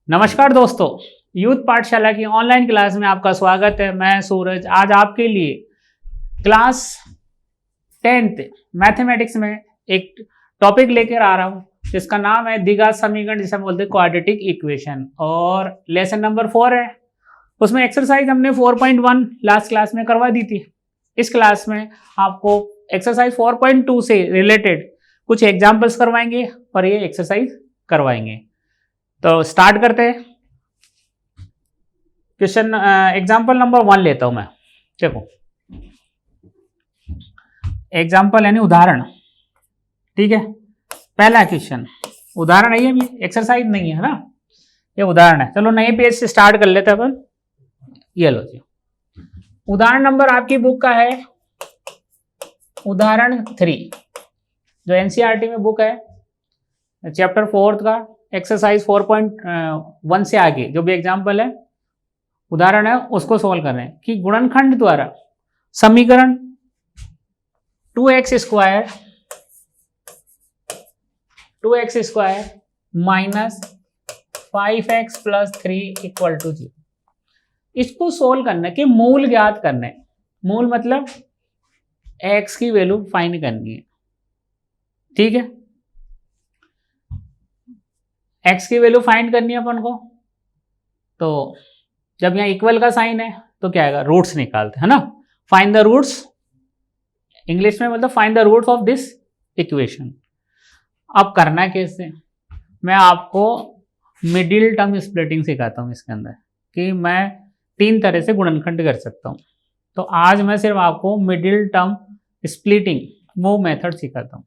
नमस्कार दोस्तों, यूथ पाठशाला की ऑनलाइन क्लास में आपका स्वागत है। मैं सूरज आज आपके लिए क्लास 10th मैथमेटिक्स में एक टॉपिक लेकर आ रहा हूं जिसका नाम है द्विघात समीकरण, जिसे हम बोलते हैं क्वाड्रेटिक इक्वेशन, और लेसन नंबर 4 है। उसमें एक्सरसाइज हमने 4.1 लास्ट क्लास में करवा दी थी। इस क्लास में आपको एक्सरसाइज 4.2 से रिलेटेड कुछ एग्जाम्पल्स करवाएंगे और ये एक्सरसाइज करवाएंगे। तो स्टार्ट करते हैं। क्वेश्चन एग्जाम्पल नंबर 1 लेता हूं मैं। देखो, एग्जाम्पल यानी उदाहरण, ठीक है। पहला क्वेश्चन उदाहरण है, ये भी एक्सरसाइज नहीं है ना, ये उदाहरण है। चलो नए पेज से स्टार्ट कर लेते हैं अपन। ये लो जी, उदाहरण नंबर आपकी बुक का है उदाहरण 3, जो एनसीईआरटी में बुक है, चैप्टर 4 का एक्सरसाइज 4.1 से आगे जो भी एग्जाम्पल है, उदाहरण है, उसको सोल्व कर रहे हैं कि गुणनखंड द्वारा समीकरण 2x square minus 5x plus 3 equal to 0, इसको सोल्व करने के मूल ज्ञात करने। मूल मतलब x की वैल्यू फाइंड करनी है, ठीक है। x की वैल्यू फाइंड करनी है अपन को, तो जब यहाँ इक्वल का साइन है तो क्या आएगा, रूट्स निकालते हैं ना। फाइंड द रूट्स, इंग्लिश में मतलब find the roots of this equation. अब करना कैसे, मैं आपको मिडिल टर्म स्प्लिटिंग सिखाता हूँ इसके अंदर, कि मैं 3 तरह से गुणनखंड कर सकता हूँ। तो आज मैं सिर्फ आपको मिडिल टर्म स्प्लिटिंग वो मेथड सिखाता हूँ।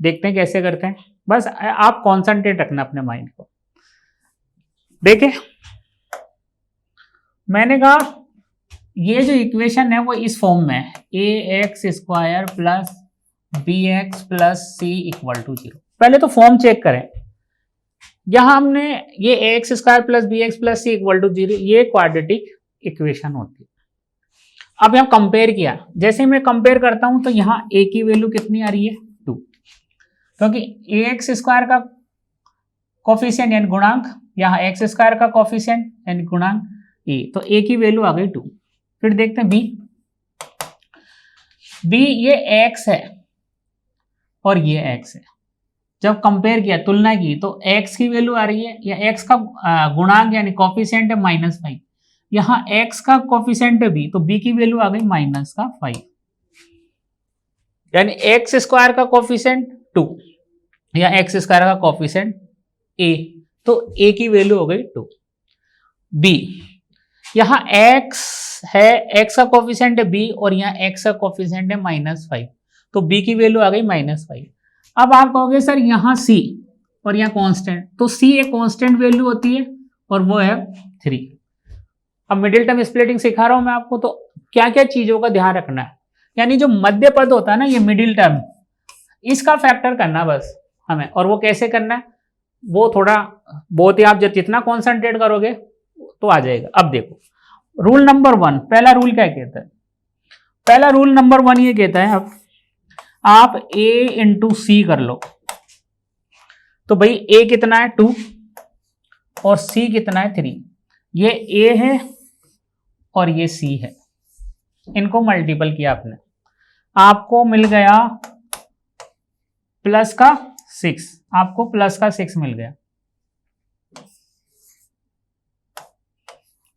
देखते हैं कैसे करते हैं, बस आप कॉन्सेंट्रेट रखना अपने माइंड को। देखें, मैंने कहा ये जो इक्वेशन है वो इस फॉर्म में है, ax square plus bx plus c equal to 0। पहले तो फॉर्म चेक करें। यहां हमने ये ax square plus bx plus c equal to 0, ये क्वाड्रेटिक इक्वेशन होती है। अब यहां कंपेयर किया, जैसे मैं कंपेयर करता हूं तो यहां a की वैल्यू कितनी आ रही है, 2, क्योंकि ax स्क्वायर का कोफिशिएंट यानी गुणांक, यहाँ x स्क्वायर का कोफिशिएंट यानी गुणांक a, तो a की वैल्यू आ गई 2। फिर देखते हैं b, ये x है और ये x है। जब कंपेयर किया, तुलना की, तो x की वैल्यू आ रही है, या x का गुणांक यानी कोफिशिएंट है -5, यहाँ x का कोफिशिएंट है b, तो b की वैल्यू आ गई -5, यानी x स्क्वायर का कोफिशिएंट 2 या x स्क्वायर का कोफिशिएंट a, तो a की वैल्यू हो गई 2। b, यहाँ x है, x का कोफिशिएंट है b और यहाँ x का कोफिशिएंट है -5, तो b की वैल्यू आ गई -5। अब आप कहोगे सर यहाँ c और यहाँ कांस्टेंट, तो c एक कांस्टेंट वैल्यू होती है और वो है 3। अब मिडिल टर्म स्प्लिटिंग सिखा रहा हूं मैं आपको, तो क्या क्या चीजों का ध्यान रखना है, यानी जो मध्य पद होता है ना, ये मिडिल टर्म, इसका फैक्टर करना बस हमें। और वो कैसे करना है, वो थोड़ा बहुत ही, आप जब जितना कॉन्सेंट्रेट करोगे तो आ जाएगा। अब देखो, रूल नंबर 1, पहला रूल क्या कहता है, पहला रूल नंबर 1 ये कहता है, अब आप a इंटू सी कर लो। तो भाई a कितना है 2 और c कितना है 3, ये a है और ये c है, इनको मल्टीपल किया आपने, आपको मिल गया प्लस का 6, आपको प्लस का 6 मिल गया,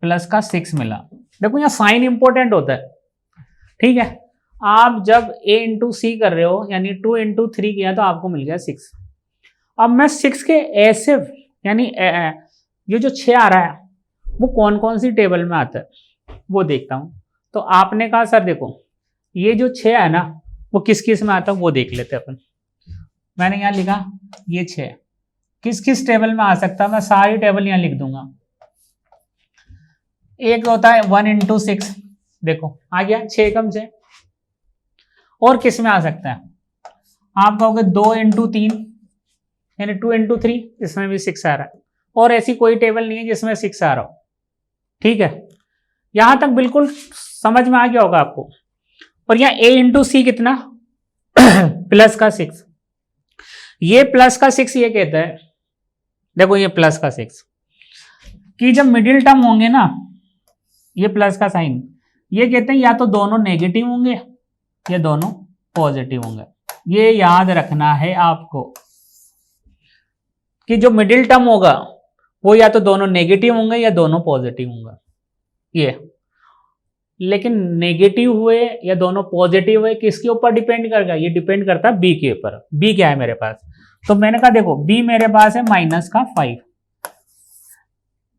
प्लस का 6 मिला। देखो यहाँ साइन इंपॉर्टेंट होता है, ठीक है। आप जब a इंटू सी कर रहे हो, यानी 2 इंटू 3 किया, तो आपको मिल गया 6। अब मैं 6 के ऐसे, यानी ये जो 6 आ रहा है वो कौन कौन सी टेबल में आता है वो देखता हूं। तो आपने कहा सर देखो, ये जो 6 है ना, वो किस किस में आता है वो देख लेते हैं अपन। मैंने यहाँ लिखा ये 6 किस किस टेबल में आ सकता है, मैं सारी टेबल यहाँ लिख दूंगा। एक होता है 1 इंटू 6, देखो आ गया 6 कम 6। और किस में आ सकता है, आप कहोगे 2 इंटू 3 यानी 2 इंटू 3, इसमें भी 6 आ रहा है। और ऐसी कोई टेबल नहीं है जिसमें 6 आ रहा हो, ठीक है। यहां तक बिल्कुल समझ में आ गया होगा आपको। और यहाँ a इंटू सी कितना प्लस का 6, ये प्लस का 6 ये कहता है, देखो ये प्लस का 6, कि जब मिडिल टर्म होंगे ना, ये प्लस का साइन, ये कहते हैं या तो दोनों नेगेटिव होंगे या दोनों पॉजिटिव होंगे। ये याद रखना है आपको कि जो मिडिल टर्म होगा वो या तो दोनों नेगेटिव होंगे या दोनों पॉजिटिव होंगे। ये लेकिन नेगेटिव हुए या दोनों पॉजिटिव हुए किसके ऊपर डिपेंड करेगा? ये डिपेंड करता है बी के ऊपर। बी क्या है मेरे पास? तो मैंने कहा देखो बी मेरे पास है -5,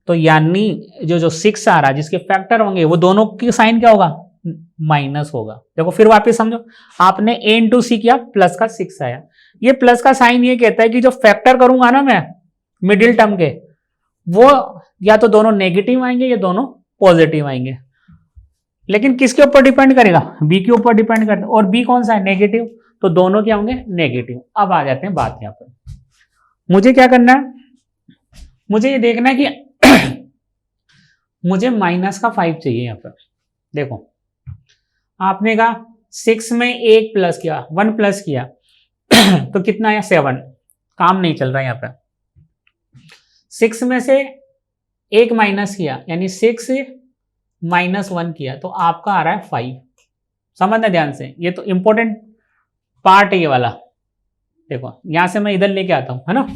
तो यानी जो 6 आ रहा है जिसके फैक्टर होंगे वो दोनों की साइन क्या होगा? माइनस होगा। देखो फिर वापस समझो, आपने a इंटू सी किया, प्लस का 6 आया। ये प्लस का साइन ये कहता है कि जो फैक्टर करूंगा ना मैं मिडिल टर्म के, वो या तो दोनों नेगेटिव आएंगे या दोनों पॉजिटिव आएंगे। लेकिन किसके ऊपर डिपेंड करेगा? बी के ऊपर डिपेंड करता है, और बी कौन सा है? नेगेटिव, तो दोनों क्या होंगे? नेगेटिव। अब आ जाते हैं बात यहां पर, मुझे क्या करना है? मुझे ये देखना है कि मुझे -5 चाहिए यहां पर। देखो आपने कहा 6 में 1 प्लस किया, 1 प्लस किया तो कितना आया? 7। काम नहीं चल रहा यहां पर। 6 में से 1 माइनस किया यानी 6 -1 किया तो आपका आ रहा है 5। समझना ध्यान से, ये तो इंपॉर्टेंट पार्ट है ये वाला। देखो यहां से मैं इधर लेके आता हूं, है ना।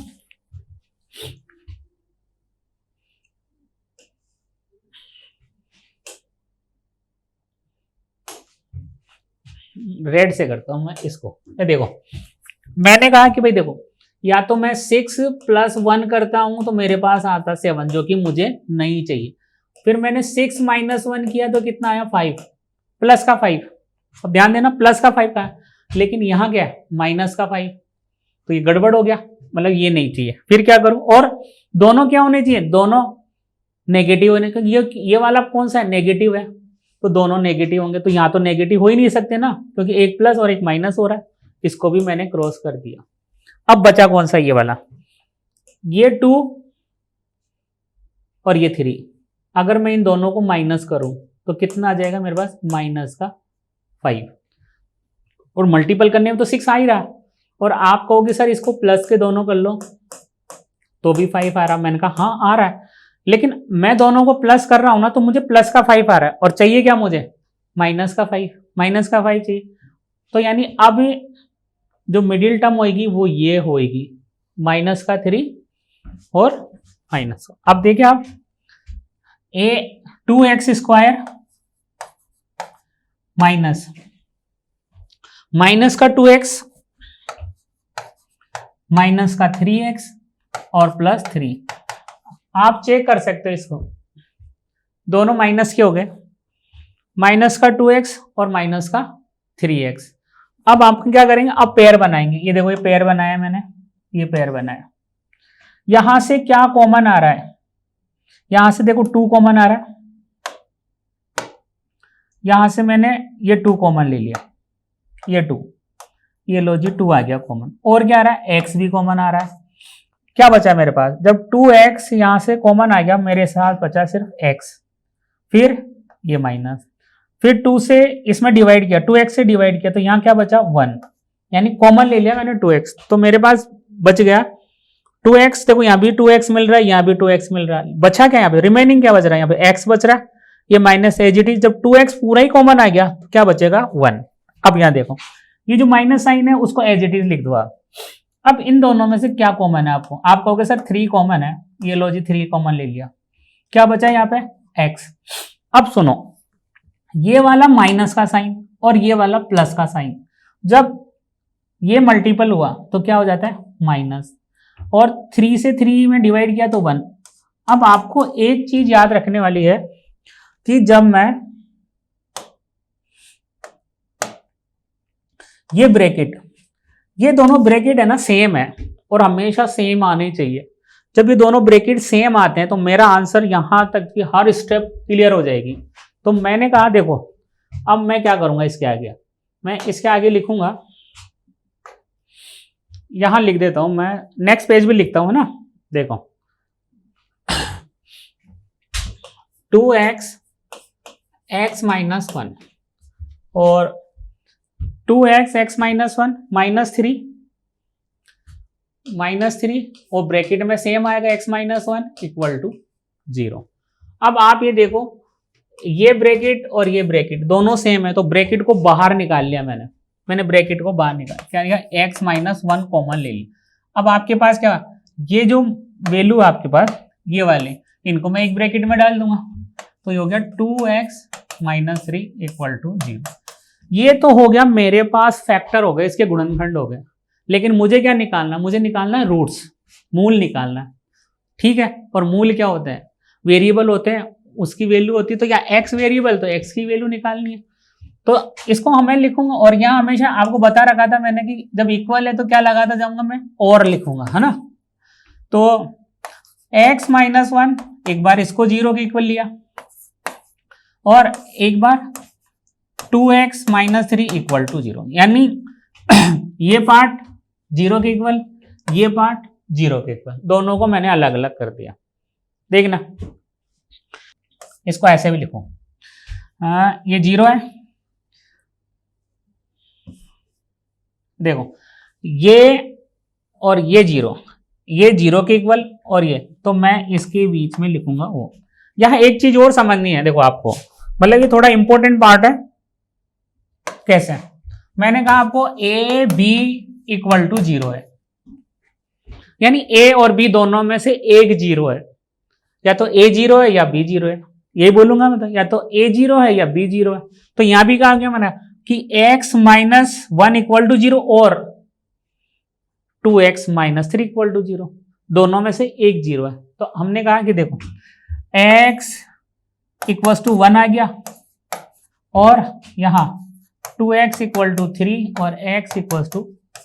रेड से करता हूं मैं इसको। ये देखो मैंने कहा कि भाई देखो या तो मैं 6 + 1 करता हूं तो मेरे पास आता 7 जो कि मुझे नहीं चाहिए। फिर मैंने 6 - 1 किया तो कितना आया? 5, प्लस का 5। अब ध्यान देना प्लस का 5 का है, लेकिन यहां क्या है? माइनस का 5। तो ये गड़बड़ हो गया, मतलब ये नहीं चाहिए। फिर क्या करूं? और दोनों क्या होने चाहिए? दोनों नेगेटिव होने का। ये वाला कौन सा है? नेगेटिव है, तो दोनों नेगेटिव होंगे। तो यहां तो नेगेटिव हो ही नहीं सकते ना, क्योंकि एक प्लस और एक माइनस हो रहा है। इसको भी मैंने क्रॉस कर दिया। अब बचा कौन सा? ये वाला, ये 2 और ये 3। अगर मैं इन दोनों को माइनस करूं तो कितना आ जाएगा मेरे पास? -5। और मल्टीपल करने में तो 6 आ ही रहा, और आप कहोगे सर इसको प्लस के दोनों कर लो तो भी 5 आ रहा। मैंने कहा हाँ आ रहा है, लेकिन मैं दोनों को प्लस कर रहा हूं ना, तो मुझे प्लस का 5 आ रहा है और चाहिए क्या मुझे? माइनस का 5 चाहिए। तो यानी अब जो मिडिल टर्म होगी वो ये होगी -3 और माइनस। अब देखिए आप, 2x² माइनस का 2x माइनस का 3x और +3। आप चेक कर सकते हो इसको, दोनों माइनस के हो गए, माइनस का 2x और माइनस का 3x। अब आप क्या करेंगे? अब पेयर बनाएंगे। ये देखो ये पेयर बनाया मैंने, ये पेयर बनाया। यहां से क्या कॉमन आ रहा है? यहां से देखो 2 कॉमन आ रहा है, यहां से मैंने ये 2 कॉमन ले लिया, ये 2, ये लो जी 2 आ गया कॉमन। और क्या आ रहा है? x भी कॉमन आ रहा है। क्या बचा मेरे पास? जब 2x यहां से कॉमन आ गया, मेरे साथ बचा सिर्फ x, फिर ये माइनस, फिर 2 से इसमें डिवाइड किया, 2x से डिवाइड किया तो यहां क्या बचा? 1, यानी कॉमन ले लिया मैंने 2x, तो मेरे पास बच गया 2x। देखो यहाँ भी 2x मिल रहा है, यहाँ भी 2x मिल रहा है। बचा क्या यहाँ पे? रिमेनिंग क्या बच रहा है? यहाँ पे x बच रहा है, ये माइनस एज इट इज। जब 2x पूरा ही कॉमन आ गया तो क्या बचेगा? 1। अब यहाँ देखो ये जो माइनस साइन है उसको एज इट इज लिख दो आप। अब इन दोनों में से क्या कॉमन है? आपको आप कहोगे सर 3 कॉमन है, ये लो जी 3 कॉमन ले लिया, क्या बचा यहाँ पे? x। अब सुनो, ये वाला माइनस का साइन और ये वाला प्लस का साइन, जब ये मल्टीपल हुआ तो क्या हो जाता है? माइनस, और 3 से 3 में डिवाइड किया तो 1। अब आपको एक चीज याद रखने वाली है कि जब मैं ये ब्रैकेट, ये दोनों ब्रैकेट है ना सेम है, और हमेशा सेम आने चाहिए। जब ये दोनों ब्रैकेट सेम आते हैं तो मेरा आंसर यहां तक की हर स्टेप क्लियर हो जाएगी। तो मैंने कहा देखो अब मैं क्या करूंगा, इसके आगे मैं इसके आगे लिखूंगा, यहां लिख देता हूं मैं, नेक्स्ट पेज भी लिखता हूं ना। देखो 2x x - 1 और 2x x - 1 -3 और ब्रैकेट में सेम आएगा x - 1 इक्वल टू 0। अब आप ये देखो, ये ब्रैकेट और ये ब्रैकेट दोनों सेम है, तो ब्रैकेट को बाहर निकाल लिया मैंने ब्रैकेट को बाहर निकाल, क्या लिया, x माइनस 1 कॉमन ले ली। अब आपके पास क्या, ये जो वैल्यू आपके पास ये वाले, इनको मैं एक ब्रैकेट में डाल दूंगा, तो ये हो गया 2x माइनस 3 इक्वल टू 0। ये तो हो गया मेरे पास फैक्टर हो गए, इसके गुणनखंड हो गए। लेकिन मुझे क्या निकालना, मुझे निकालना है रूट्स, मूल निकालना है, ठीक है। और मूल क्या होते हैं, वेरिएबल होते हैं, उसकी वैल्यू होती है, तो या x वेरिएबल, तो x की वैल्यू निकालनी है। तो इसको हमें लिखूंगा, और यहाँ हमेशा आपको बता रखा था मैंने कि जब इक्वल है तो क्या लगाता जाऊंगा मैं, और लिखूंगा, है ना। तो x माइनस 1, एक बार इसको 0 के इक्वल लिया, और एक बार 2x माइनस 3 इक्वल टू 0, यानी ये पार्ट 0 के इक्वल, ये पार्ट 0 के इक्वल, दोनों को मैंने अलग अलग कर दिया। देखना, इसको ऐसे भी लिखो, ये 0 है, देखो ये और ये 0, ये 0 के इक्वल और ये, तो मैं इसके बीच में लिखूंगा वो। यहां एक चीज और समझनी है, देखो आपको, मतलब ये थोड़ा इंपॉर्टेंट पार्ट है। कैसे, मैंने कहा आपको a b इक्वल टू 0 है, यानी a और b दोनों में से एक 0 है, या तो a 0 है या b 0 है, ये बोलूंगा मैं, तो या तो a 0 है या b 0 है। तो यहां भी कहा गया मैंने कि x माइनस 1 इक्वल टू 0 और 2x माइनस 3 इक्वल टू 0, दोनों में से एक 0 है। तो हमने कहा कि देखो x इक्वल टू 1 आ गया, और यहां 2x इक्वल टू 3 और x इक्वल टू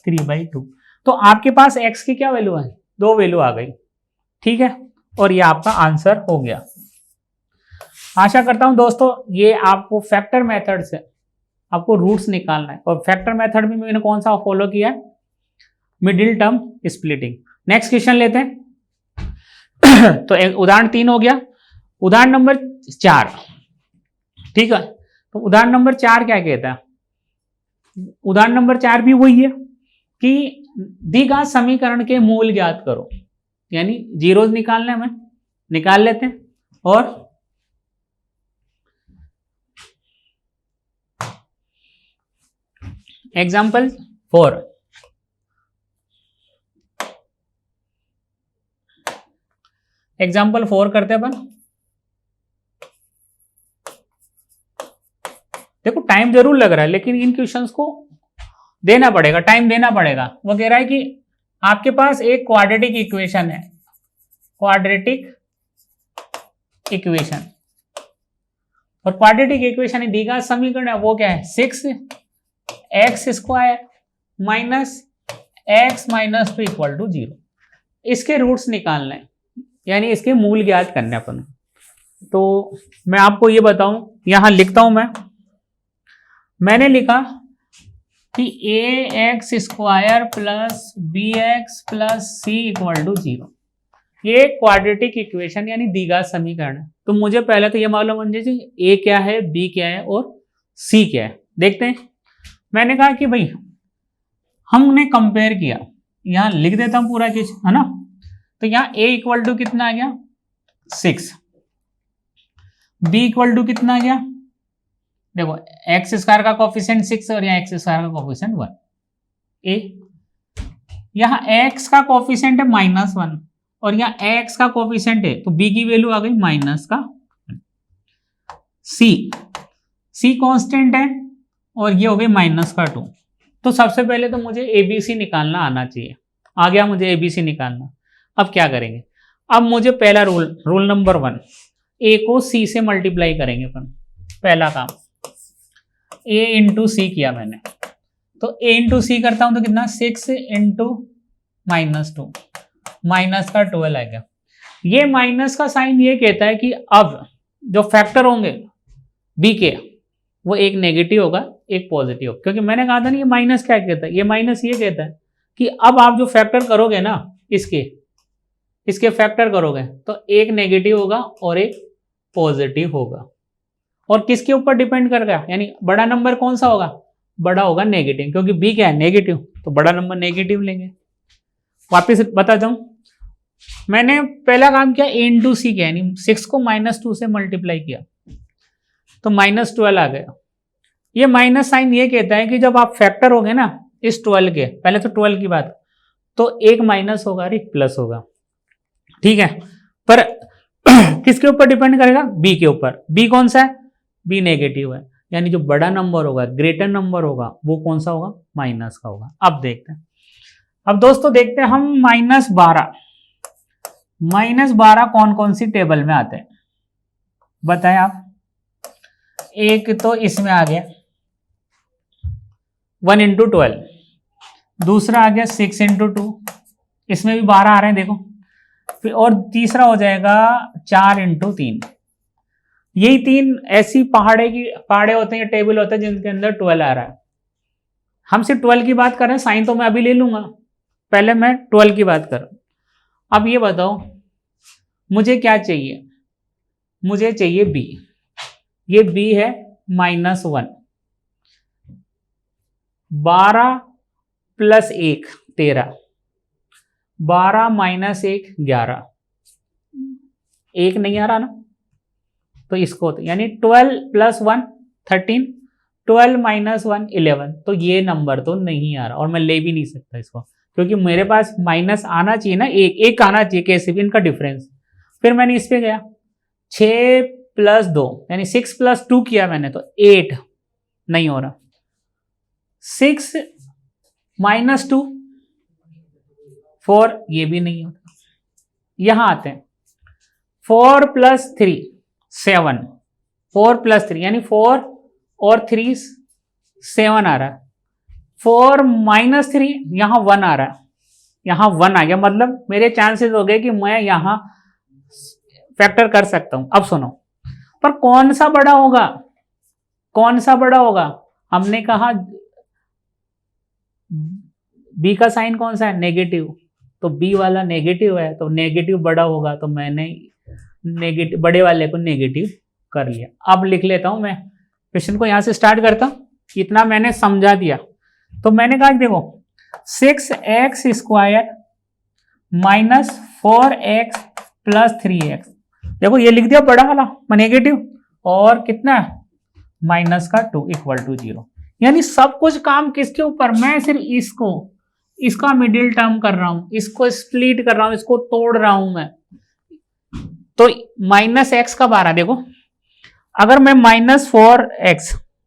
3/2। तो आपके पास x की क्या वैल्यू है, 2 वैल्यू आ गई, ठीक है। और ये आपका आंसर हो गया। आशा करता हूं दोस्तों ये आपको फैक्टर मेथड से आपको रूट्स निकालना है, और फैक्टर मेथड में मैंने कौन सा फॉलो किया है, middle term splitting. Next question लेते हैं। तो एक उदाहरण 3 हो गया, उदाहरण नंबर 4, ठीक है। तो उदाहरण नंबर 4 क्या कहता है, उदाहरण नंबर 4 भी वही है कि दी गए समीकरण के मूल ज्ञात करो, यानी जीरोज निकालने हमें, निकाल लेते हैं। और एग्जाम्पल 4, एग्जाम्पल 4 करते हैं अपन। देखो टाइम जरूर लग रहा है, लेकिन इन क्वेश्चंस को देना पड़ेगा, टाइम देना पड़ेगा। वो कह रहा है कि आपके पास एक क्वाड्रेटिक इक्वेशन है, क्वाड्रेटिक इक्वेशन, और क्वाड्रेटिक इक्वेशन दी गई समीकरण है वो क्या है, 6x² minus x minus 2 equal to 0। इसके रूट्स निकालना है, यानी इसके मूल ज्ञात करने अपन। तो मैं आपको ये बताऊं, यहां लिखता हूं मैंने लिखा कि ax² plus bx plus c equal to 0, ये क्वाड्रेटिक इक्वेशन यानी दी गई समीकरण है। तो मुझे पहले तो ये मालूम होना चाहिए a क्या है, b क्या है और c क्या है। देखते हैं, मैंने कहा कि भाई हमने कंपेयर किया, यहां लिख देता हूं पूरा चीज, है ना। तो यहां a इक्वल टू कितना आ गया 6, b इक्वल टू कितना आ गया, देखो x² का कोफिशिएंट 6 और यहाँ x² का कोफिशिएंट 1, a यहाँ x का कोफिशिएंट है -1 और यहाँ x का कोफिशिएंट है, तो b की वैल्यू आ गई माइनस का, c कांस्टेंट है और ये हो गई -2। तो सबसे पहले तो मुझे ABC निकालना आना चाहिए, आ गया मुझे ABC निकालना। अब क्या करेंगे, अब मुझे पहला रूल नंबर 1, a को c से मल्टीप्लाई करेंगे अपन। पहला काम a इंटू सी किया मैंने, तो a इंटू सी करता हूं तो कितना 6 इंटू -2 माइनस का 12 आ गया। ये माइनस का साइन ये कहता है कि अब जो फैक्टर होंगे b के, वो एक नेगेटिव होगा एक पॉजिटिव होगा, क्योंकि मैंने कहा था ना ये माइनस क्या कहता है, ये माइनस ये कहता है कि अब आप जो फैक्टर करोगे ना इसके फैक्टर करोगे तो एक नेगेटिव होगा और एक पॉजिटिव होगा। और किसके ऊपर डिपेंड करेगा, यानी बड़ा नंबर कौन सा होगा, बड़ा होगा नेगेटिव, क्योंकि b क्या है नेगेटिव, तो बड़ा नंबर नेगेटिव लेंगे। वापिस बताता हूं, मैंने पहला काम किया a इंटू सी किया, यानी 6 को -2 से मल्टीप्लाई किया तो -12 आ गया। ये माइनस साइन ये कहता है कि जब आप फैक्टर हो गए ना इस 12 के, पहले तो 12 की बात, तो एक माइनस होगा और एक प्लस होगा, ठीक है। पर किसके ऊपर डिपेंड करेगा? बी के ऊपर। बी कौन सा है? बी नेगेटिव है, यानी जो बड़ा नंबर होगा, ग्रेटर नंबर होगा, वो कौन सा होगा? माइनस का होगा। अब देखते हैं, अब दोस्तों देखते हैं हम -12 कौन कौन सी टेबल में आते हैं, बताएं आप। एक तो इसमें आ गया 1 इंटू 12, दूसरा आ गया 6 इंटू 2, इसमें भी 12 आ रहे हैं देखो, फिर और तीसरा हो जाएगा 4 इंटू 3। यही 3 ऐसी पहाड़े होते हैं, टेबल होते हैं जिनके अंदर 12 आ रहा है। हम सिर्फ 12 की बात कर रहे हैं, साइन तो मैं अभी ले लूंगा, पहले मैं 12 की बात कर रहा हूं। अब ये बताओ मुझे क्या चाहिए? मुझे चाहिए बी। ये बी है -1, 12 प्लस 1 13, 12 माइनस 1 11, 1 नहीं आ रहा ना, तो इसको यानी 12 प्लस 1 13, 12 माइनस 1 11, तो ये नंबर तो नहीं आ रहा और मैं ले भी नहीं सकता इसको, क्योंकि मेरे पास माइनस आना चाहिए ना, एक आना चाहिए, कैसे भी इनका डिफरेंस। फिर मैंने इस पे गया 6 प्लस 2 यानी 6 प्लस 2 किया मैंने, तो 8 नहीं हो रहा, 6 माइनस 2 4, ये भी नहीं होता। यहां आते हैं 4 प्लस 3 7, 4 प्लस 3 यानी 4 और 3 7 आ रहा है, 4 माइनस 3 यहां 1 आ रहा है, यहां 1 आ गया, मतलब मेरे चांसेस हो गए कि मैं यहां फैक्टर कर सकता हूं। अब सुनो, पर कौन सा बड़ा होगा? कौन सा बड़ा होगा? हमने कहा बी का साइन कौन सा है? नेगेटिव, तो बी वाला नेगेटिव है, तो नेगेटिव बड़ा होगा, तो मैंने नेगेटिव बड़े वाले को नेगेटिव कर लिया। अब लिख लेता हूं मैं क्वेश्चन को, यहां से स्टार्ट करता हूं, इतना मैंने समझा दिया। तो मैंने कहा देखो 6x square minus 4x plus 3x, देखो ये लिख दिया बड़ा वाला नेगेटिव, और कितना माइनस का 2 इक्वल टू 0, यानी सब कुछ काम किसके ऊपर? मैं सिर्फ इसका मिडिल टर्म कर रहा हूं, इसको स्प्लिट कर रहा हूं, इसको तोड़ रहा हूं मैं। तो -x कब आ रहा है? देखो अगर मैं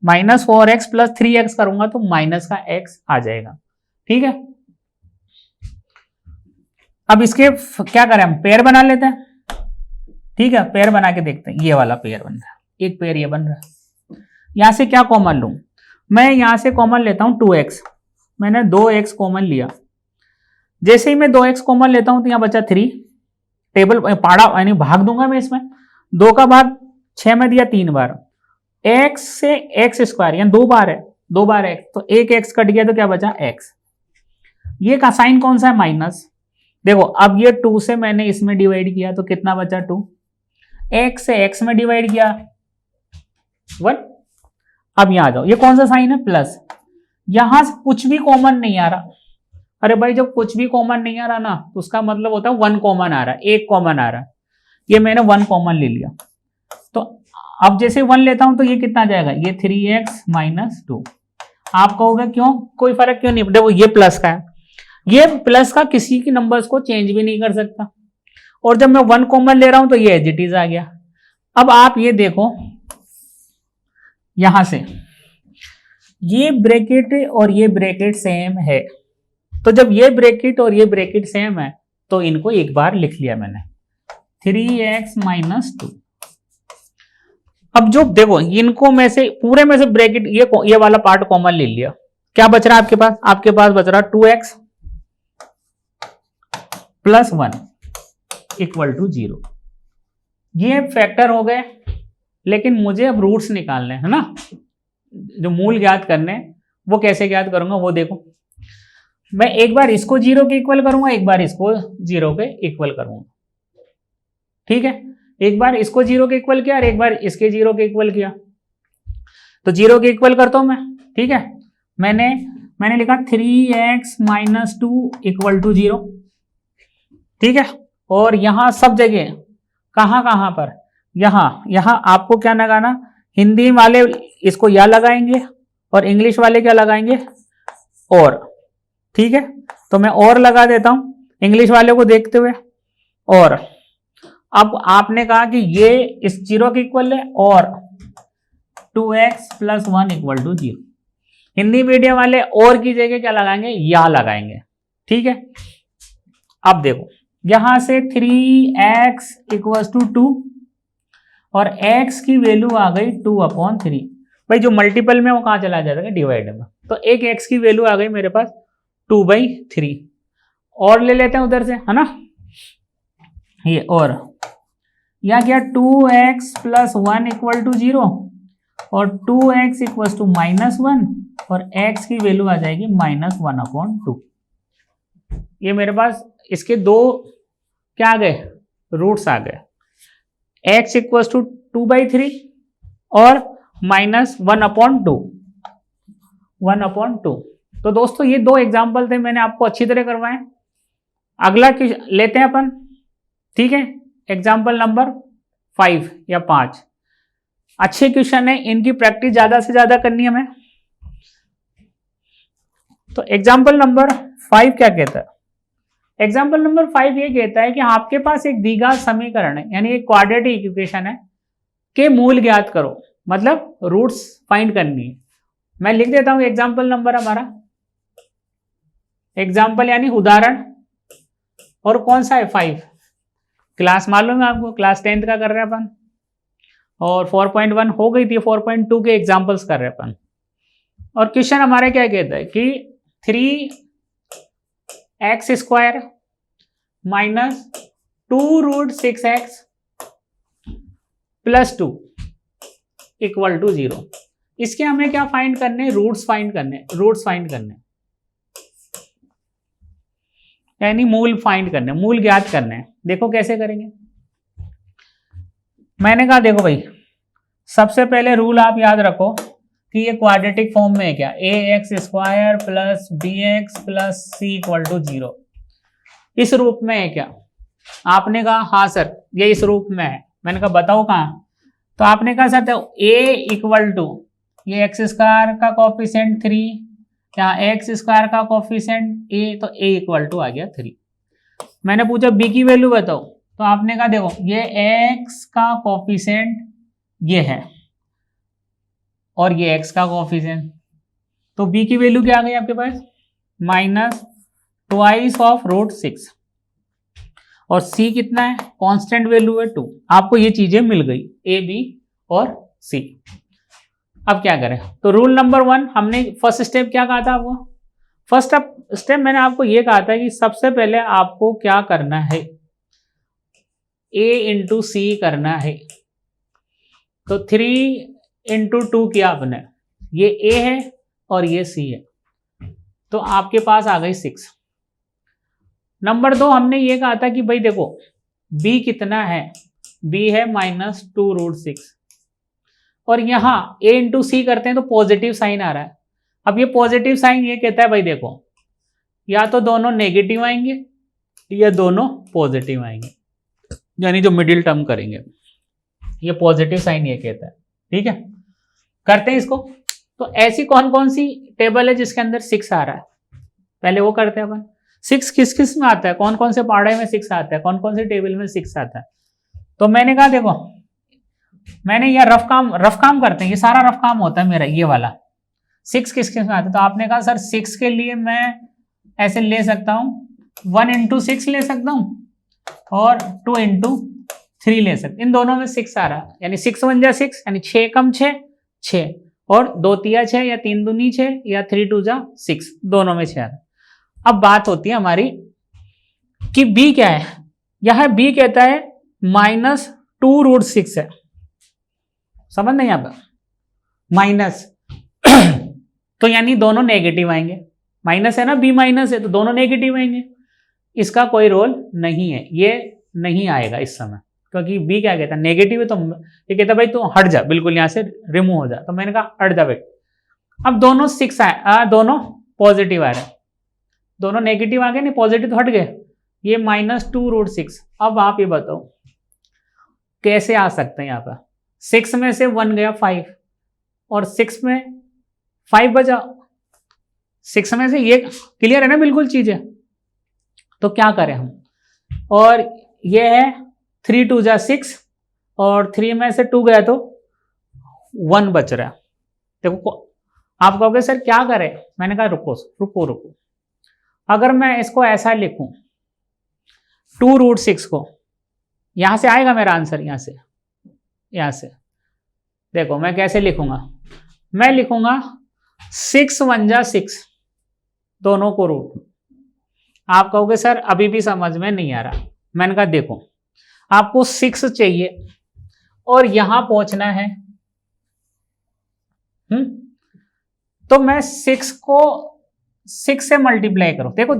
-4x प्लस 3x करूंगा तो माइनस का x आ जाएगा, ठीक है। अब इसके क्या करें हम? पेयर बना लेते हैं, ठीक है, पेयर बना के देखते हैं। ये वाला पेयर बन रहा है, एक पेयर ये बन रहा है। यहां से क्या कॉमन लूं? मैं यहां से कॉमन लेता हूं 2x, मैंने 2x कॉमन लिया, जैसे ही मैं 2x कॉमन लेता हूं तो यहां बचा 3, टेबल पाड़ा यानी भाग दूंगा मैं इसमें, 2 का भाग 6 में दिया 3 बार, x से x स्क्वायर यानी 2 बार है, 2 बार x, तो एक x कट गया तो क्या बचा? x। ये का साइन कौन सा है? माइनस। देखो अब ये 2 से मैंने इसमें डिवाइड किया तो कितना बचा? 2, x से x में डिवाइड किया 1। अब यहां आ जाओ, ये कौन सा साइन है? प्लस। यहां से कुछ भी कॉमन नहीं आ रहा। अरे भाई जब कुछ भी कॉमन नहीं आ रहा ना, तो उसका मतलब होता है 1 कॉमन आ रहा है, 1 कॉमन आ रहा है। ये मैंने 1 कॉमन ले लिया, तो अब जैसे 1 लेता हूं तो ये कितना जाएगा? ये 3x माइनस 2। आप कहोगे क्यों, कोई फर्क क्यों नहीं? देखो ये प्लस का है, ये प्लस का किसी की नंबर्स को चेंज भी नहीं कर सकता, और जब मैं 1 कॉमन ले रहा हूं तो ये एज इट इज आ गया। अब आप ये देखो यहां से ये ब्रैकेट और ये ब्रैकेट सेम है, तो जब ये ब्रैकेट और ये ब्रैकेट सेम है तो इनको एक बार लिख लिया मैंने 3x माइनस 2। अब जो देखो इनको में से पूरे में से ब्रैकेट ये वाला पार्ट कॉमन ले लिया, क्या बच रहा है आपके पास? आपके पास बच रहा 2x प्लस 1 इक्वल टू 0। ये फैक्टर हो गए, लेकिन मुझे अब रूट्स निकालने हैं ना, जो मूल ज्ञात करने, वो कैसे ज्ञात करूंगा वो देखो। मैं एक बार इसको 0 के इक्वल करूंगा, एक बार इसको 0 के इक्वल करूंगा, ठीक है। एक बार इसको 0 के इक्वल किया और एक बार इसके 0 के इक्वल किया, तो 0 के इक्वल करता हूं मैं, ठीक है। मैंने लिखा 3x माइनस 2 इक्वल टू 0, ठीक है। और यहाँ सब जगह कहाँ कहाँ पर, यहाँ आपको क्या लगाना, हिंदी वाले इसको या लगाएंगे और इंग्लिश वाले क्या लगाएंगे, और। ठीक है, तो मैं और लगा देता हूं इंग्लिश वाले को देखते हुए। और अब आपने कहा कि ये इस 0 के इक्वल है और 2x + 1 = 0। हिंदी मीडियम वाले और की जगह क्या लगाएंगे, या लगाएंगे। ठीक है, अब देखो यहां से 3x = 2 और x की वैल्यू आ गई 2/3। भाई जो मल्टीपल में वो कहां चला जाता है, डिवाइड में। तो एक x की वैल्यू आ गई मेरे पास 2/3। और ले लेते हैं उधर से, है ना, ये और या क्या 2x + 1 = 0 और 2x = -1 और x की वैल्यू आ जाएगी -1/2। ये मेरे पास इसके दो क्या आ गए, रूट्स आ गए, x = 2/3 और -1/2। तो दोस्तों ये दो एग्जाम्पल थे, मैंने आपको अच्छी तरह करवाए। अगला लेते हैं अपन। ठीक है, एग्जाम्पल नंबर 5 या 5। अच्छे क्वेश्चन है, इनकी प्रैक्टिस ज्यादा से ज्यादा करनी है हमें। तो एग्जाम्पल नंबर 5 क्या कहता है, एग्जाम्पल नंबर 5 ये कहता है कि आपके पास एक द्विघात समीकरण है, यानी एक क्वाड्रेटिक इक्वेशन है, के मूल ज्ञात करो, मतलब रूट्स फाइंड करनी है। मैं लिख देता हूं एग्जाम्पल नंबर हमारा, एग्जाम्पल यानी उदाहरण, और कौन सा है 5। क्लास मालूम है आपको, क्लास 10th का कर रहे हैं अपन, और 4.1 हो गई थी, 4.2 के एग्जाम्पल्स कर रहे हैं अपन। और क्वेश्चन हमारे क्या कहता है कि 3x² - 2√6x + 2 = 0। इसके हमें क्या फाइंड करने, रूट्स फाइंड करने, यानी मूल फाइंड करने, मूल ज्ञात करने। देखो कैसे करेंगे। मैंने कहा देखो भाई, सबसे पहले रूल आप याद रखो कि ये क्वाड्रेटिक फॉर्म में है क्या, ax² + bx + c = 0। इस रूप में है क्या, आपने कहा हाँ सर ये इस रूप में है। मैंने कहा बताओ कहाँ, तो आपने कहा सर तो a = ये x² का कोफिशिएंट 3, यहाँ x² का कोफिशिएंट a, तो a = आ गया 3। मैंने पूछा b की वैल्यू बताओ, तो आपने कहा देखो ये x का कोफिशिएंट ये है और ये x का कोफिशिएंट, तो b की वैल्यू क्या आ गई आपके पास, -2/√6 और c कितना है, कांस्टेंट वैल्यू है 2। आपको ये चीजें मिल गई a, b और c। अब क्या करें, तो रूल नंबर 1 हमने फर्स्ट स्टेप क्या कहा था आपको, फर्स्ट स्टेप मैंने आपको ये कहा था कि सबसे पहले आपको क्या करना है, a × c करना है। तो 3 × 2 किया आपने, ये a है और ये c है, तो आपके पास आ गई 6। नंबर 2 हमने ये कहा था कि भाई देखो b कितना है, b है -2√6 और यहाँ a × c करते हैं तो पॉजिटिव साइन आ रहा है। अब ये पॉजिटिव साइन ये कहता है भाई देखो या तो दोनों नेगेटिव आएंगे या दोनों पॉजिटिव आएंगे, यानी जो मिडिल टर्म करेंगे, ये पॉजिटिव साइन ये कहता है। ठीक है, करते हैं इसको। तो ऐसी कौन कौन सी टेबल है जिसके अंदर 6 आ रहा है, पहले वो करते हैं अपन। 6 किस किस में आता है, कौन कौन से पार्ट में 6 आता है, कौन कौन सी टेबल में 6 आता है। तो मैंने कहा देखो मैंने ये रफ काम करते हैं, ये सारा रफ काम होता है मेरा ये वाला। 6 किस किस में आता है, तो आपने कहा सर 6 के लिए मैं ऐसे ले सकता हूं 1 × 6 ले सकता हूं और 2 × 3 ले सकते, इन दोनों में 6 आ रहा है, यानी 6 × 1 = 6, यानी 6 × 6 = 6 और 2 × 3 = 6 या 3 × 2 = 6 या 3 × 2 = 6, दोनों में 6 आ रहा है। अब बात होती है हमारी कि b क्या है, यह b कहता है -2√6 है, समझ नहीं आता, माइनस तो यानी दोनों नेगेटिव आएंगे, माइनस है ना, b माइनस है तो दोनों नेगेटिव आएंगे, इसका कोई रोल नहीं है, ये नहीं आएगा इस समय, क्योंकि b क्या कहता है नेगेटिव है, तो ये कहता है भाई तू हट जा, बिल्कुल यहां से रिमूव हो जा, तो मैंने कहा हट जा भाई। अब दोनों 6 आए, दोनों पॉजिटिव आ रहे हैं, दोनों नेगेटिव आ गए नहीं, पॉजिटिव तो हट गए, ये -2√6। अब आप ये बताओ कैसे आ सकते हैं यहाँ पर। 6 में से 1 गया 5 और 6 में 5 बचा, 6 में से ये क्लियर है ना बिल्कुल चीजें। तो क्या करें हम, और ये है 3 2 जा 6 और 3 में से 2 गया तो 1 बच रहा है। देखो आप कहोगे सर क्या करें, मैंने कहा रुको रुको रुको। अगर मैं इसको ऐसा लिखूं 2√6 को, यहां से आएगा मेरा आंसर, यहां से देखो मैं कैसे लिखूंगा। मैं लिखूंगा 6 1 जा 6, दोनों को रूट। आप कहोगे सर अभी भी समझ में नहीं आ रहा। मैंने कहा देखो आपको 6 चाहिए और यहां पहुंचना है, तो मैं 6 को 6 से मल्टीप्लाई करो। देखो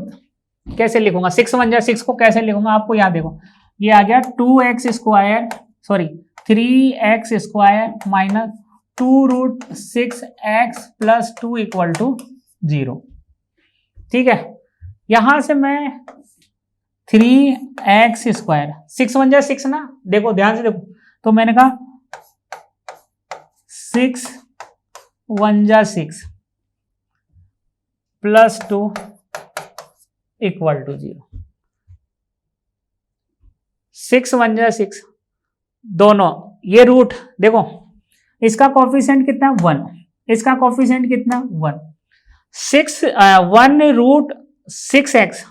कैसे लिखूंगा, 6 1 जा 6 को कैसे लिखूंगा आपको यहाँ देखो, ये आ गया 2x square, sorry 3x square minus 2√6x plus 2 equal to 0। ठीक है, यहां से मैं 3x स्क्वायर, 6 1 जा 6 ना, देखो ध्यान से देखो, तो मैंने कहा 6 1 जा 6 प्लस 2 इक्वल टू 0। 6 1 जा 6, दोनों ये रूट देखो, इसका कोफिशिएंट कितना 1, इसका कोफिशिएंट कितना 1। 1√6x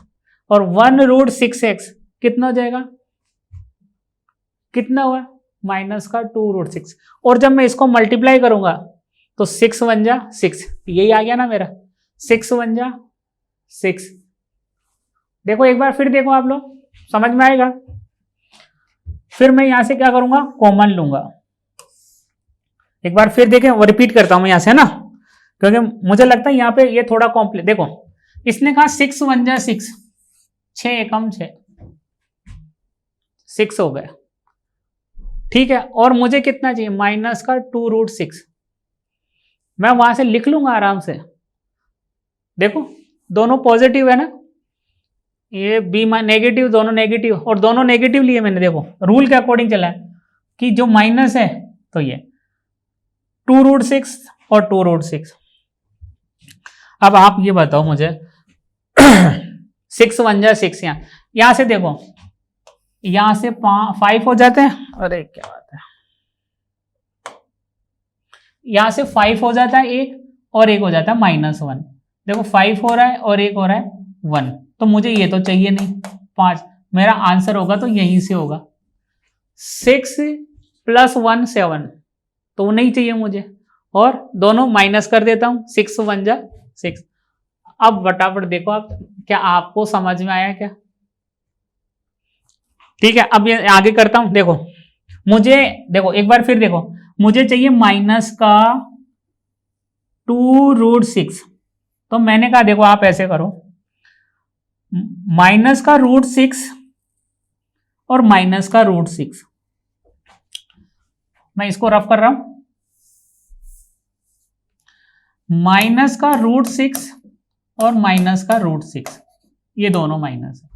और 1√6x कितना हो जाएगा, कितना हुआ -2√6। और जब मैं इसको मल्टीप्लाई करूंगा तो 6 1 जा 6, यही आ गया ना मेरा, 6 1 जा 6। देखो एक बार फिर देखो आप लोग, समझ में आएगा। फिर मैं यहां से क्या करूंगा, कॉमन लूंगा। एक बार फिर देखें, वो रिपीट करता हूं मैं यहां से ना, क्योंकि मुझे लगता है यहां पे ये थोड़ा कॉम्प्लेक्स। देखो इसने कहा 6 1 जा 6, 6 एकम 6, 6 हो गया। ठीक है, और मुझे कितना चाहिए, -2√6। मैं वहां से लिख लूंगा आराम से। देखो दोनों पॉजिटिव है ना, ये बी नेगेटिव, दोनों नेगेटिव, और दोनों नेगेटिव लिए मैंने। देखो रूल के अकॉर्डिंग चला है कि जो माइनस है तो ये 2√6 और 2√6। अब आप ये बताओ मुझे 6 1 जा 6, यहां से देखो, यहां से 5 हो जाते हैं, अरे क्या बात है, यहां से 5 हो जाता है एक, और एक हो जाता है -1। देखो 5 हो रहा है और एक हो रहा है 1, तो मुझे ये तो चाहिए नहीं 5, मेरा आंसर होगा तो यहीं से होगा 6 + 1 7, तो वो नहीं चाहिए मुझे, और दोनों माइनस कर देता हूं, 6 1 जा 6। अब फटाफट देखो आप, क्या आपको समझ में आया क्या। ठीक है, अब ये आगे करता हूं। देखो मुझे, देखो एक बार फिर देखो, मुझे चाहिए -2√6, तो मैंने कहा देखो आप ऐसे करो, -√6 और -√6, मैं इसको रफ कर रहा हूं, -√6 और -√6, ये दोनों माइनस है।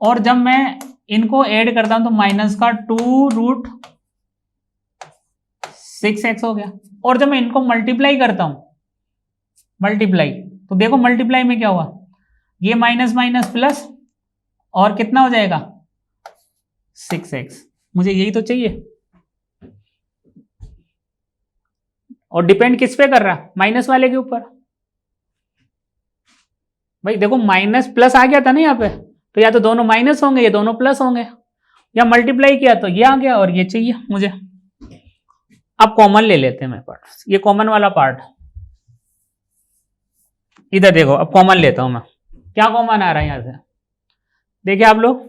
और जब मैं इनको ऐड करता हूं तो -2√6x हो गया। और जब मैं इनको मल्टीप्लाई करता हूं, मल्टीप्लाई, तो देखो मल्टीप्लाई में क्या हुआ, ये माइनस माइनस प्लस, और कितना हो जाएगा 6x। मुझे यही तो चाहिए, और डिपेंड किस पे कर रहा, माइनस वाले के ऊपर। भाई देखो माइनस प्लस आ गया था ना यहाँ पे, तो या तो दोनों माइनस होंगे या दोनों प्लस होंगे, या मल्टीप्लाई किया तो ये आ गया और ये चाहिए मुझे। अब कॉमन ले लेते हैं मैं पार्ट, ये कॉमन वाला पार्ट इधर देखो, अब कॉमन लेता हूं मैं। क्या कॉमन आ रहा है यहां से, देखिए आप लोग,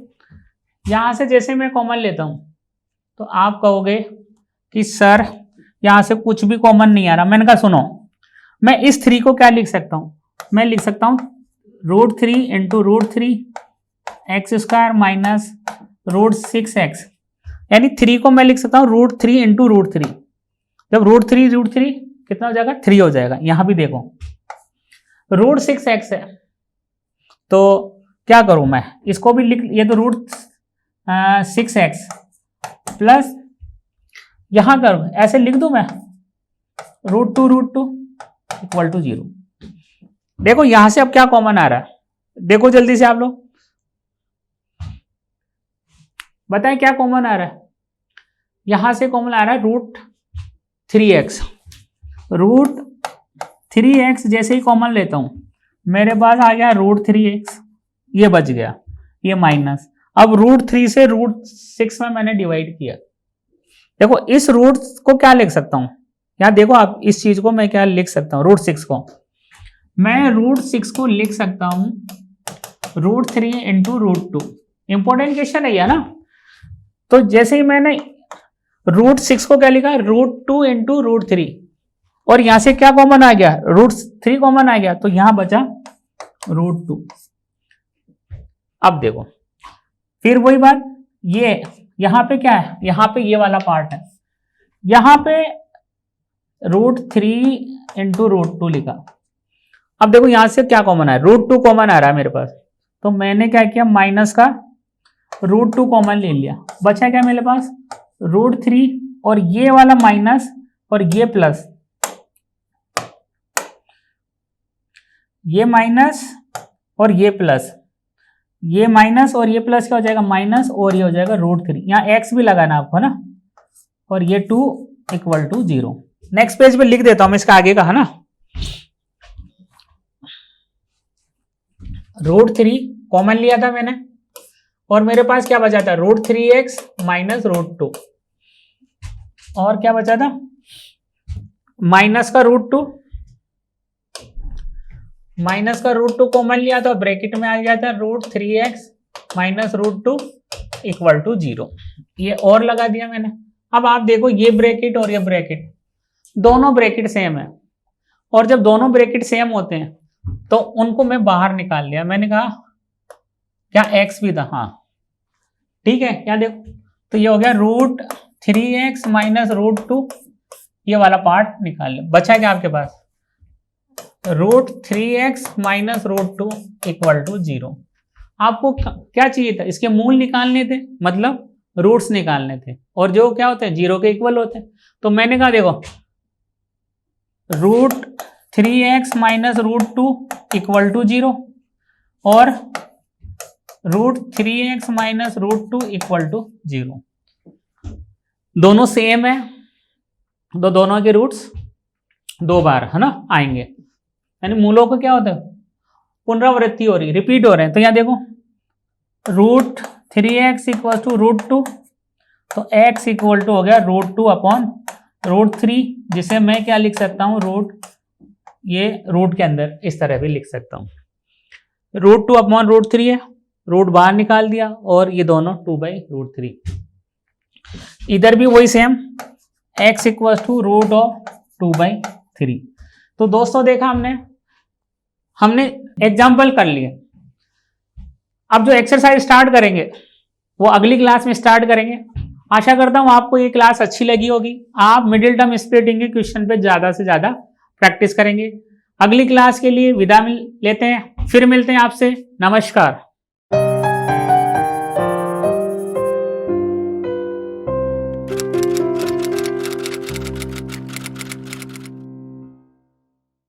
यहां से जैसे मैं कॉमन लेता हूं तो आप कहोगे कि सर यहां से कुछ भी कॉमन नहीं आ रहा। मैंने कहा सुनो, मैं इस 3 को क्या लिख सकता हूं, मैं लिख सकता हूं √3 × √3x² माइनस √6x, यानी 3 को मैं लिख सकता हूं √3 × √3। जब √3 कितना हो जाएगा, 3 हो जाएगा। यहां भी देखो √6x है तो क्या करूं मैं, इसको भी लिख, ये तो √6x प्लस यहां करूं ऐसे लिख दूं मैं √2 इक्वल टू 0। देखो यहां से अब क्या कॉमन आ रहा है, देखो जल्दी से आप लोग बताएं क्या कॉमन आ रहा है। यहां से कॉमन आ रहा है √3x। √3x जैसे ही कॉमन लेता हूं मेरे पास आ गया √3x, ये बच गया, ये माइनस। अब √3 से √6 में मैंने डिवाइड किया। देखो इस रूट को क्या लिख सकता हूं, यहां देखो आप इस चीज को मैं क्या लिख सकता हूं, √6 को मैं √6 को लिख सकता हूं √3 इंटू √2। इंपॉर्टेंट क्वेश्चन है ना। तो जैसे ही मैंने √6 को क्या लिखा, √2 इंटू √3, और यहां से क्या कॉमन आ गया, √3 कॉमन आ गया, तो यहां बचा √2। अब देखो फिर वही बात, ये यहां पे क्या है, यहां पे ये वाला पार्ट है, यहां पे √3 इंटू √2 लिखा। अब देखो यहां से क्या कॉमन है, √2 कॉमन आ रहा है मेरे पास, तो मैंने क्या किया, माइनस का √2 कॉमन ले लिया, बचा क्या मेरे पास √3 और ये वाला माइनस और ये प्लस, ये माइनस और ये प्लस, ये माइनस और ये प्लस क्या हो जाएगा, माइनस और ये हो जाएगा √3, यहाँ x भी लगाना आपको ना, और ये 2 इक्वल टू 0। नेक्स्ट पेज पे लिख देता हूं मैं इसका आगे का, है ना। √3 कॉमन लिया था मैंने और मेरे पास क्या बचा था, √3x माइनस √2, और क्या बचा था, माइनस का √2, माइनस का √2 कॉमन लिया था, ब्रैकेट में आ गया था √3x माइनस √2 इक्वल टू 0, ये और लगा दिया मैंने। अब आप देखो ये ब्रैकेट और ये ब्रैकेट दोनों ब्रैकेट सेम है, और जब दोनों ब्रैकेट सेम होते हैं तो उनको मैं बाहर निकाल लिया, मैंने कहा क्या x भी था, हाँ ठीक है, क्या देखो, तो ये हो गया √3x माइनस √2, ये वाला पार्ट निकाल लिया, बचा क्या आपके पास √3x माइनस √2 इक्वल टू 0। आपको क्या चाहिए था, इसके मूल निकालने थे, मतलब रूट्स निकालने थे, और जो क्या होते हैं 0 के इक्वल होते हैं। तो मैंने कहा देखो √3x माइनस √2 इक्वल टू 0 और √3x माइनस √2 इक्वल टू 0, दोनों सेम है, तो दोनों के रूट्स 2 बार है ना आएंगे, यानी मूलों को क्या होता है, पुनरावृत्ति हो रही, रिपीट हो रहे हैं। तो यहाँ देखो √3x इक्वल टू √2, तो x इक्वल टू हो गया √2 अपॉन √3, जिसे मैं क्या लिख सकता हूँ, ये रूट के अंदर इस तरह भी लिख सकता हूँ, √2 अपॉन √3 है, रूट बाहर निकाल दिया, और ये दोनों 2/√3, इधर भी वही सेम, x इक्वल टू √2/3। तो दोस्तों देखा हमने एग्जाम्पल कर लिए। अब जो एक्सरसाइज स्टार्ट करेंगे वो अगली क्लास में स्टार्ट करेंगे। आशा करता हूं आपको ये क्लास अच्छी लगी होगी, आप मिडिल टर्म स्प्लिटिंग के क्वेश्चन पे ज्यादा से ज्यादा प्रैक्टिस करेंगे। अगली क्लास के लिए विदा लेते हैं, फिर मिलते हैं आपसे, नमस्कार।